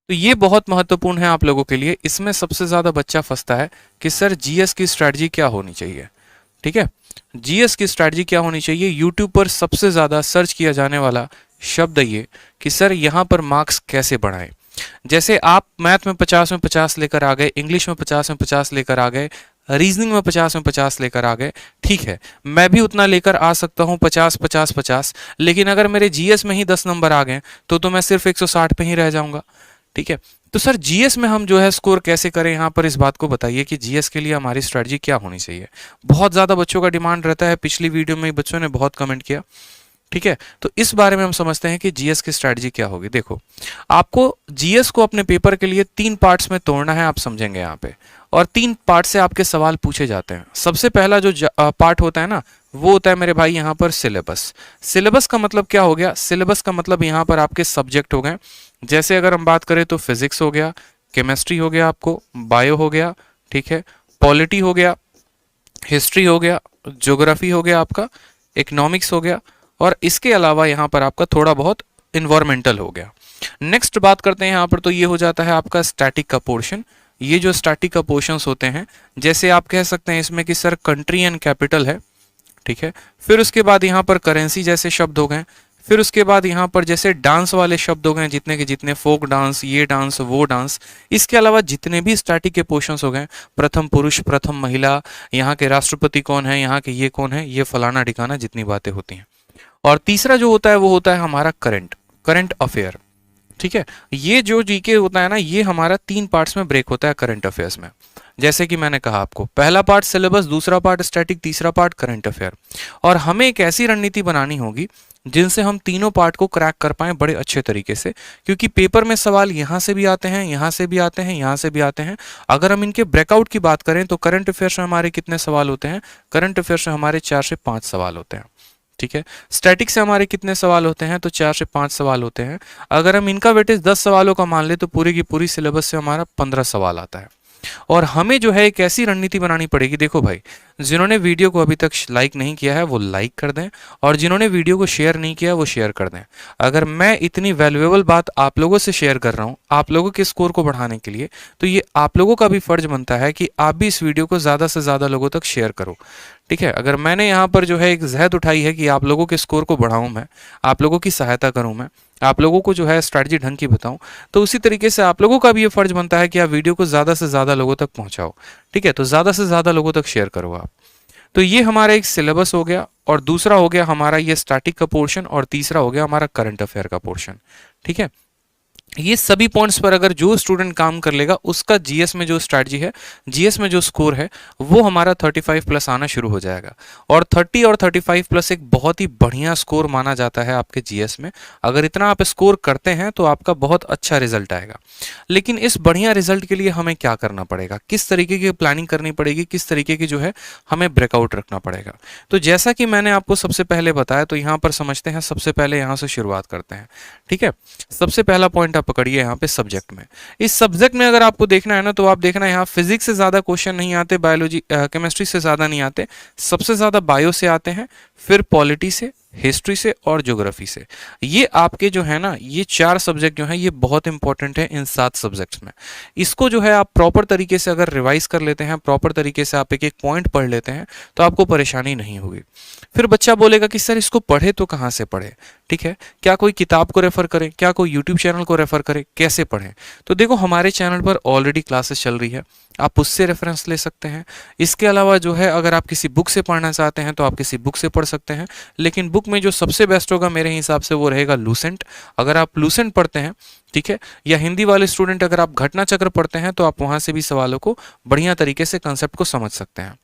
तो ये बहुत महत्वपूर्ण है आप लोगों के लिए। इसमें सबसे ज्यादा बच्चा फंसता है कि सर जीएस की स्ट्रैटेजी क्या होनी चाहिए। ठीक है, जीएस की स्ट्रैटेजी क्या होनी चाहिए। यूट्यूब पर सबसे ज्यादा सर्च किया जाने वाला शब्द ये कि सर यहाँ पर मार्क्स कैसे बढ़ाएं। जैसे आप मैथ में 50 में 50 लेकर आ गए, इंग्लिश में 50 में 50 लेकर आ गए, रीजनिंग में 50 में 50 लेकर आ गए, ठीक है, मैं भी उतना लेकर आ सकता हूँ 50 50 50, लेकिन अगर मेरे जीएस में ही 10 नंबर आ गए तो मैं सिर्फ 160 पे ही रह जाऊंगा। ठीक है, तो सर जीएस में हम जो है स्कोर कैसे करें, यहाँ पर इस बात को बताइए कि जीएस के लिए हमारी स्ट्रेटजी क्या होनी चाहिए। बहुत ज्यादा बच्चों का डिमांड रहता है, पिछली वीडियो में बच्चों ने बहुत कमेंट किया। ठीक है, तो इस बारे में हम समझते हैं कि जीएस की स्ट्रेटजी क्या होगी। देखो, आपको जीएस को अपने पेपर के लिए 3 पार्ट्स में तोड़ना है, आप समझेंगे यहाँ पे, और 3 पार्ट से आपके सवाल पूछे जाते हैं। सबसे पहला जो पार्ट होता है ना, वो होता है मेरे भाई यहाँ पर सिलेबस। सिलेबस का मतलब क्या हो गया, सिलेबस का मतलब यहाँ पर आपके सब्जेक्ट हो गए। जैसे अगर हम बात करें तो फिजिक्स हो गया, केमिस्ट्री हो गया, आपको बायो हो गया, ठीक है, पॉलिटी हो गया, हिस्ट्री हो गया, ज्योग्राफी हो गया, आपका इकोनॉमिक्स हो गया, और इसके अलावा यहाँ पर आपका थोड़ा बहुत इन्वायरमेंटल हो गया। नेक्स्ट बात करते हैं यहाँ पर, तो ये हो जाता है आपका स्टैटिक का पोर्शन। ये जो स्टैटिक का पोर्शंस होते हैं, जैसे आप कह सकते हैं इसमें कि सर कंट्री एंड कैपिटल है, ठीक है, फिर उसके बाद यहाँ पर करेंसी जैसे शब्द हो गए, फिर उसके बाद यहाँ पर जैसे डांस वाले शब्द हो गए, जितने के जितने, फोक डांस, ये डांस, वो डांस, इसके अलावा जितने भी स्टैटिक के पोर्शंस हो गए, प्रथम पुरुष, प्रथम महिला, यहाँ के राष्ट्रपति कौन है, यहाँ के ये कौन है, ये फलाना ठिकाना, जितनी बातें होती हैं। और तीसरा जो होता है वो होता है हमारा करंट करंट अफेयर। ठीक है, ये जो जीके होता है ना, ये हमारा 3 पार्ट्स में ब्रेक होता है करंट अफेयर्स में। जैसे कि मैंने कहा आपको, पहला पार्ट सिलेबस, दूसरा पार्ट स्टैटिक, तीसरा पार्ट करंट अफेयर। और हमें एक ऐसी रणनीति बनानी होगी जिनसे हम तीनों पार्ट को क्रैक कर पाएं बड़े अच्छे तरीके से, क्योंकि पेपर में सवाल यहाँ से भी आते हैं, यहाँ से भी आते हैं, यहाँ से भी आते हैं। अगर हम इनके ब्रेकआउट की बात करें तो करंट अफेयर्स में हमारे कितने सवाल होते हैं, करंट अफेयर्स में हमारे 4 से 5 सवाल होते हैं। ठीक है, स्टैटिक से हमारे कितने सवाल होते हैं, तो 4 से 5 सवाल होते हैं। अगर हम इनका वेटेज 10 सवालों का मान ले तो पूरी की पूरी सिलेबस से हमारा 15 सवाल आता है। और हमें जो है एक ऐसी रणनीति बनानी पड़ेगी। देखो भाई, जिन्होंने वीडियो को अभी तक लाइक नहीं किया है वो लाइक कर दें, और जिन्होंने वीडियो को शेयर नहीं किया वो शेयर कर दें। अगर मैं इतनी वैल्यूएबल बात आप लोगों से शेयर कर रहा हूं आप लोगों के स्कोर को बढ़ाने के लिए, तो ये आप लोगों का भी फर्ज बनता है कि आप भी इस वीडियो को ज्यादा से ज्यादा लोगों तक शेयर करो। ठीक है, अगर मैंने यहाँ पर जो है एक जहद उठाई है कि आप लोगों के स्कोर को बढ़ाऊं, मैं आप लोगों की सहायता करूं, मैं आप लोगों को जो है स्ट्रैटेजी ढंग की बताऊं, तो उसी तरीके से आप लोगों का भी ये फर्ज बनता है कि आप वीडियो को ज्यादा से ज्यादा लोगों तक पहुंचाओ। ठीक है, तो ज्यादा से ज्यादा लोगों तक शेयर करो आप। तो ये हमारा एक सिलेबस हो गया, और दूसरा हो गया हमारा ये स्टैटिक का पोर्शन, और तीसरा हो गया हमारा करंट अफेयर का पोर्शन। ठीक है, ये सभी पॉइंट्स पर अगर जो स्टूडेंट काम कर लेगा उसका जीएस में जो स्ट्रैटेजी है, जीएस में जो स्कोर है, वो हमारा 35 प्लस आना शुरू हो जाएगा। और 30 और 35 प्लस एक बहुत ही बढ़िया स्कोर माना जाता है आपके जीएस में। अगर इतना आप स्कोर करते हैं तो आपका बहुत अच्छा रिजल्ट आएगा। लेकिन इस बढ़िया रिजल्ट के लिए हमें क्या करना पड़ेगा, किस तरीके की प्लानिंग करनी पड़ेगी, किस तरीके की जो है हमें ब्रेकआउट रखना पड़ेगा। तो जैसा कि मैंने आपको सबसे पहले बताया, तो यहाँ पर समझते हैं, सबसे पहले यहाँ से शुरुआत करते हैं। ठीक है, सबसे पहला पॉइंट पकड़िए यहाँ पे सब्जेक्ट में। इस सब्जेक्ट में अगर आपको देखना है ना, तो आप देखना यहाँ फिजिक्स से ज्यादा क्वेश्चन नहीं आते, बायोलॉजी केमिस्ट्री से ज्यादा नहीं आते, सबसे ज्यादा बायो से आते हैं, फिर पॉलिटी से, हिस्ट्री से और ज्योग्राफी से। ये आपके जो है ना, ये 4 सब्जेक्ट जो है ये बहुत इंपॉर्टेंट है इन 7 सब्जेक्ट्स में। इसको जो है आप प्रॉपर तरीके से अगर रिवाइज कर लेते हैं, प्रॉपर तरीके से आप एक एक पॉइंट पढ़ लेते हैं, तो आपको परेशानी नहीं होगी। फिर बच्चा बोलेगा कि सर इसको पढ़े तो कहाँ से पढ़े। ठीक है, क्या कोई किताब को रेफर करें, क्या कोई यूट्यूब चैनल को रेफर करें, कैसे पढ़ें। तो देखो, हमारे चैनल पर ऑलरेडी क्लासेस चल रही है, आप उससे रेफरेंस ले सकते हैं। इसके अलावा जो है अगर आप किसी बुक से पढ़ना चाहते हैं तो आप किसी बुक से पढ़ सकते हैं, लेकिन बुक में जो सबसे बेस्ट होगा मेरे हिसाब से वो रहेगा लूसेंट। अगर आप लूसेंट पढ़ते हैं, ठीक है, या हिंदी वाले स्टूडेंट अगर आप घटना चक्र पढ़ते हैं, तो आप वहां से भी सवालों को बढ़िया तरीके से कंसेप्ट को समझ सकते हैं।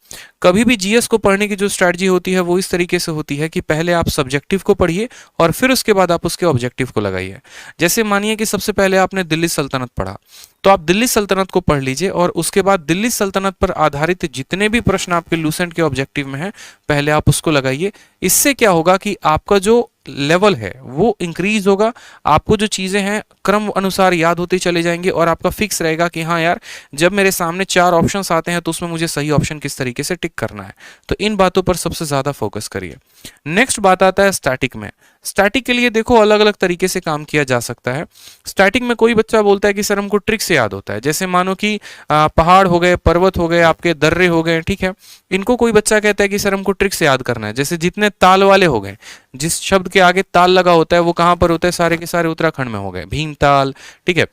कभी भी जीएस को पढ़ने की जो स्ट्रैटेजी होती है वो इस तरीके से होती है कि पहले आप सब्जेक्टिव को पढ़िए और फिर उसके बाद आप उसके ऑब्जेक्टिव को लगाइए। जैसे मानिए कि सबसे पहले आपने दिल्ली सल्तनत पढ़ा, तो आप दिल्ली सल्तनत को पढ़ लीजिए, और उसके बाद दिल्ली सल्तनत पर आधारित जितने भी प्रश्न आपके लूसेंट के ऑब्जेक्टिव में हैं, पहले आप उसको लगाइए। इससे क्या होगा कि आपका जो लेवल है वो इंक्रीज होगा, आपको जो चीजें हैं क्रम अनुसार याद होती चले जाएंगी, और आपका फिक्स रहेगा कि हाँ यार, जब मेरे सामने 4 ऑप्शंस आते हैं तो उसमें मुझे सही ऑप्शन किस तरीके से टिक करना है। तो इन बातों पर सबसे ज्यादा फोकस करिए। नेक्स्ट बात आता है स्टैटिक में। स्टैटिक के लिए देखो अलग अलग तरीके से काम किया जा सकता है। स्टैटिक में कोई बच्चा बोलता है कि सर हमको ट्रिक से याद होता है, जैसे मानो कि पहाड़ हो गए, पर्वत हो गए, आपके दर्रे हो गए, ठीक है, इनको कोई बच्चा कहता है कि सर हमको ट्रिक से याद करना है। जैसे जितने ताल वाले हो गए, जिस शब्द के आगे ताल लगा होता है वो कहाँ पर होता है, सारे के सारे उत्तराखंड में हो गए, भीमताल, ठीक है,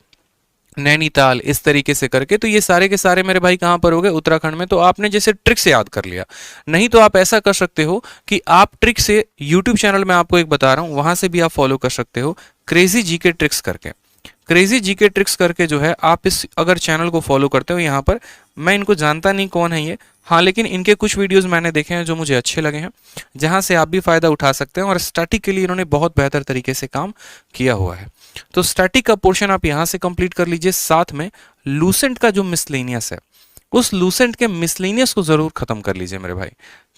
नैनीताल, इस तरीके से करके, तो ये सारे के सारे मेरे भाई कहाँ पर हो गए, उत्तराखंड में। तो आपने जैसे ट्रिक से याद कर लिया। नहीं तो आप ऐसा कर सकते हो कि आप ट्रिक से, यूट्यूब चैनल में आपको एक बता रहा हूँ, वहां से भी आप फॉलो कर सकते हो, क्रेजी जीके ट्रिक्स करके। क्रेजी जीके ट्रिक्स करके जो है, आप इस अगर चैनल को फॉलो करते हो, यहाँ पर मैं इनको जानता नहीं कौन है ये, हाँ, लेकिन इनके कुछ वीडियोस मैंने देखे हैं जो मुझे अच्छे लगे हैं, जहां से आप भी फायदा उठा सकते हैं। और स्टैटिक के लिए इन्होंने बहुत बेहतर तरीके से काम किया हुआ है। तो स्टैटिक का पोर्शन आप यहां से कंप्लीट कर लीजिए। साथ में लूसेंट का जो मिसलेनियस है, उस लूसेंट के मिसलेनियस को जरूर खत्म कर लीजिए मेरे भाई,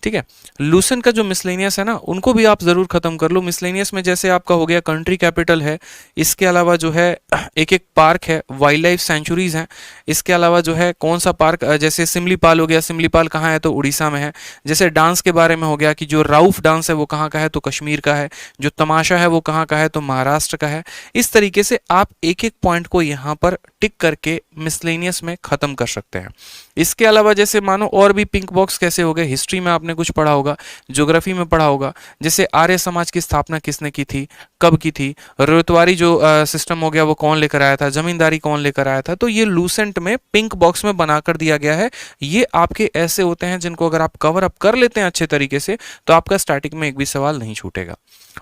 ठीक है। लूसेंट का जो मिसलेनियस है ना, उनको भी आप जरूर खत्म कर लो। मिसलेनियस में जैसे आपका हो गया कंट्री कैपिटल है, इसके अलावा जो है एक एक पार्क है, वाइल्ड लाइफ सेंचुरीज हैं, इसके अलावा जो है कौन सा पार्क, जैसे सिमलीपाल हो गया, सिमलीपाल कहाँ है तो उड़ीसा में है। जैसे डांस के बारे में हो गया कि जो राउफ डांस है वो कहाँ का है तो कश्मीर का है, जो तमाशा है वो कहाँ का है तो महाराष्ट्र का है। इस तरीके से आप एक एक पॉइंट को यहाँ पर टिक करके मिसलेनियस में खत्म कर सकते हैं। इसके अलावा जैसे मानो और भी पिंक बॉक्स कैसे हो गए, हिस्ट्री में आपने कुछ पढ़ा होगा, ज्योग्राफी में पढ़ा होगा, जैसे आर्य समाज की स्थापना किसने की थी, कब की थी, रोयतवारी जो सिस्टम हो गया वो कौन लेकर आया था, जमींदारी कौन लेकर आया था। तो ये लूसेंट में पिंक बॉक्स में बनाकर दिया गया है। ये आपके ऐसे होते हैं जिनको अगर आप कवर अप कर लेते हैं अच्छे तरीके से, तो आपका स्टैटिक में एक भी सवाल नहीं छूटेगा।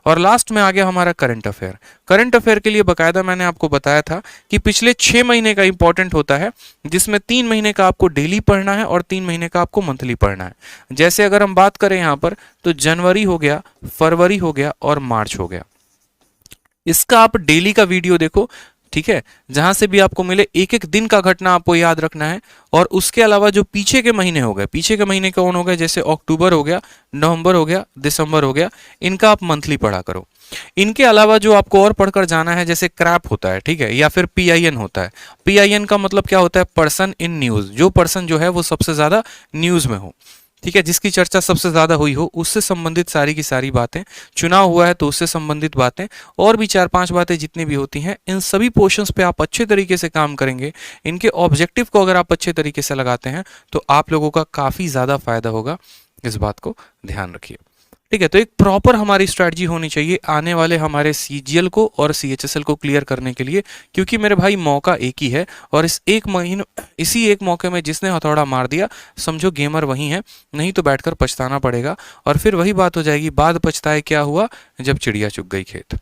और लास्ट में आ गया हमारा करंट अफेयर। करंट अफेयर के लिए बकायदा मैंने आपको बताया था कि पिछले 6 महीने का इंपॉर्टेंट होता है, जिसमें 3 महीने का आपको डेली पढ़ना है और 3 महीने का आपको मंथली पढ़ना है। जैसे अगर हम बात करें यहाँ पर, तो जनवरी हो गया, फरवरी हो गया और मार्च हो गया। इसका आप डेली का वीडियो देखो, ठीक है, जहां से भी आपको मिले, एक एक दिन का घटना आपको याद रखना है। और उसके अलावा जो पीछे के महीने हो गए, पीछे के महीने कौन हो गए, जैसे अक्टूबर हो गया, नवंबर हो गया, दिसंबर हो गया, इनका आप मंथली पढ़ा करो। इनके अलावा जो आपको और पढ़कर जाना है, जैसे क्रैप होता है, ठीक है, या फिर पीआईएन होता है। पीआईएन का मतलब क्या होता है, पर्सन इन न्यूज, जो पर्सन जो है वो सबसे ज्यादा न्यूज में हो, ठीक है, जिसकी चर्चा सबसे ज्यादा हुई हो, उससे संबंधित सारी की सारी बातें, चुनाव हुआ है तो उससे संबंधित बातें, और भी 4-5 बातें जितनी भी होती हैं, इन सभी पोर्शंस पे आप अच्छे तरीके से काम करेंगे। इनके ऑब्जेक्टिव को अगर आप अच्छे तरीके से लगाते हैं तो आप लोगों का काफी ज्यादा फायदा होगा। इस बात को ध्यान रखिए, ठीक है। तो एक प्रॉपर हमारी स्ट्रैटेजी होनी चाहिए आने वाले हमारे सीजीएल को और सीएचएसएल को क्लियर करने के लिए, क्योंकि मेरे भाई मौका एक ही है, और इसी एक मौके में जिसने हथौड़ा मार दिया, समझो गेमर वही है, नहीं तो बैठकर पछताना पड़ेगा। और फिर वही बात हो जाएगी, बाद पछताए क्या हुआ, जब चिड़िया चुग गई खेत।